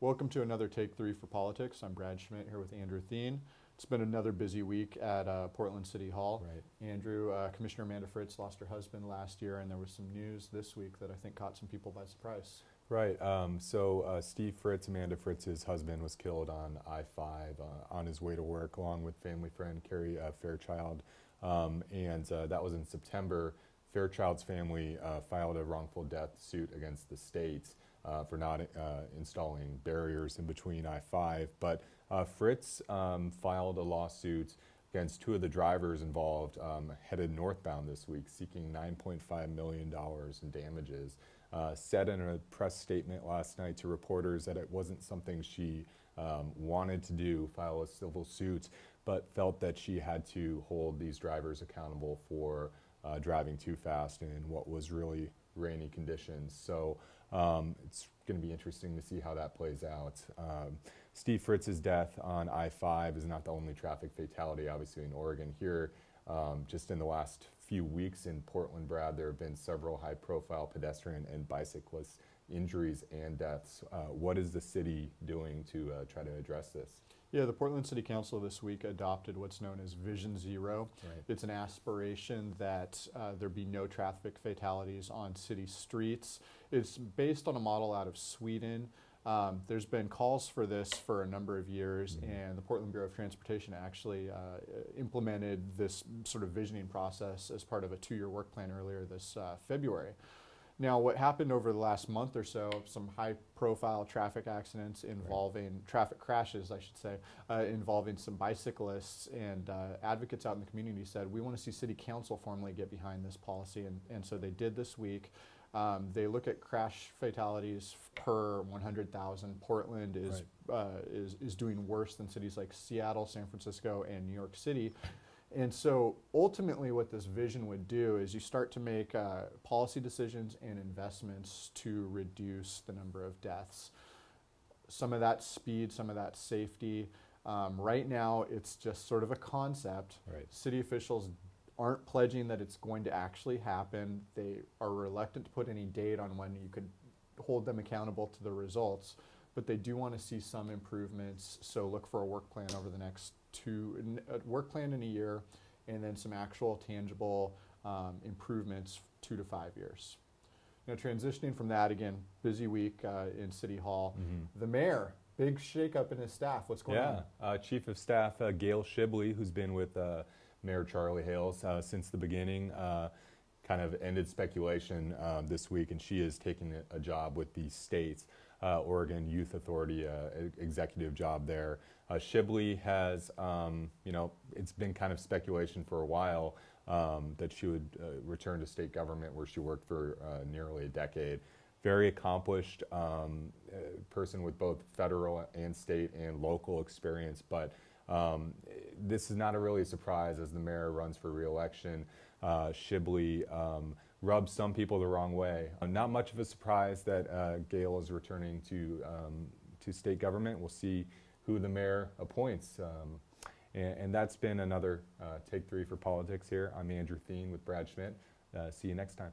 Welcome to another Take 3 for Politics. I'm Brad Schmidt here with Andrew Theen. It's been another busy week at Portland City Hall. Right. Andrew, Commissioner Amanda Fritz lost her husband last year, and there was some news this week that I think caught some people by surprise. Right. Steve Fritz, Amanda Fritz's husband, was killed on I-5 on his way to work, along with family friend Carrie Fairchild. That was in September. Fairchild's family filed a wrongful death suit against the state for not installing barriers in between I-5. But Fritz filed a lawsuit against two of the drivers involved, headed northbound this week, seeking $9.5 million in damages. Said in a press statement last night to reporters that it wasn't something she wanted to do, file a civil suit, but felt that she had to hold these drivers accountable for driving too fast in what was really rainy conditions. So it's going to be interesting to see how that plays out. Steve Fritz's death on I-5 is not the only traffic fatality, obviously, in Oregon. Here, just in the last few weeks in Portland, Brad, there have been several high-profile pedestrian and bicyclist injuries and deaths. What is the city doing to try to address this? Yeah, the Portland City Council this week adopted what's known as Vision Zero. Right. It's an aspiration that there be no traffic fatalities on city streets. It's based on a model out of Sweden. There's been calls for this for a number of years, and the Portland Bureau of Transportation actually implemented this sort of visioning process as part of a 2-year work plan earlier this February. Now, what happened over the last month or so, some high-profile traffic accidents involving, traffic crashes, I should say, involving some bicyclists, and advocates out in the community said, we want to see City Council formally get behind this policy, and so they did this week. They look at crash fatalities per 100,000. Portland is doing worse than cities like Seattle, San Francisco, and New York City. And so ultimately what this vision would do is you start to make policy decisions and investments to reduce the number of deaths. Some of that speed, some of that safety. Right now it's just sort of a concept. Right. City officials aren't pledging that it's going to actually happen. They are reluctant to put any date on when you could hold them accountable to the results, but they do want to see some improvements. So look for a work plan over the next work plan in a year, and then some actual tangible improvements 2 to 5 years. Now, transitioning from that, again, busy week in City Hall. The mayor, big shakeup in his staff. What's going on? Chief of Staff Gail Shibley, who's been with Mayor Charlie Hales since the beginning, kind of ended speculation this week, and she is taking a job with the state's Oregon Youth Authority executive job there. Shibley has, it's been kind of speculation for a while that she would return to state government, where she worked for nearly a decade. Very accomplished person with both federal and state and local experience, but this is not really a surprise as the mayor runs for re-election. Shibley rubs some people the wrong way. Not much of a surprise that Gail is returning to state government. We'll see who the mayor appoints. And that's been another Take 3 for Politics here. I'm Andrew Theen with Brad Schmidt. See you next time.